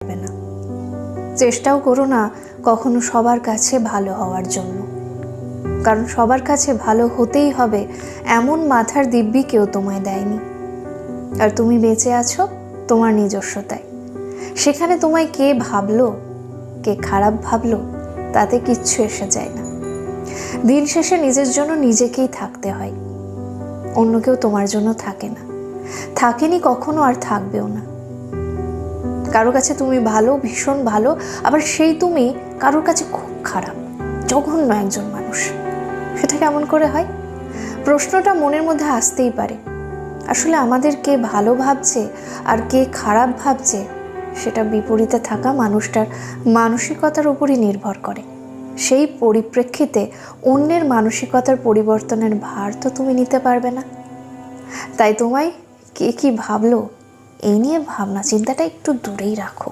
পারবে না। চেষ্টাও করো না কখনো সবার কাছে ভালো হওয়ার জন্য, কারণ সবার কাছে ভালো হতেই হবে এমন মাথার দিব্যি কেউ তোমায় দেয়নি। আর তুমি বেঁচে আছো তোমার নিজস্বতায়। সেখানে তোমায় কে ভাবলো, কে খারাপ ভাবলো, তাতে কিচ্ছু এসে যায় না। দিন শেষে নিজের জন্য নিজেকেই থাকতে হয়, অন্য কেউ তোমার জন্য থাকে না, থাকেনি কখনো, আর থাকবেও না। কারো কাছে তুমি ভালো, ভীষণ ভালো, আবার সেই তুমি কারোর কাছে খুব খারাপ, জঘন্য একজন মানুষ। সেটা কেমন করে হয়? প্রশ্নটা মনের মধ্যে আসতেই পারে। আসলে আমাদের কে ভালো ভাবছে আর কে খারাপ ভাবছে, সেটা বিপরীতে থাকা মানুষটার মানসিকতার উপরই নির্ভর করে। সেই পরিপ্রেক্ষিতে অন্যের মানসিকতার পরিবর্তনের ভার তো তুমি নিতে পারবে না। তাই তোমায় কে কি ভাবলো এই নিয়ে ভাবনা চিন্তাটা একটু দূরেই রাখো।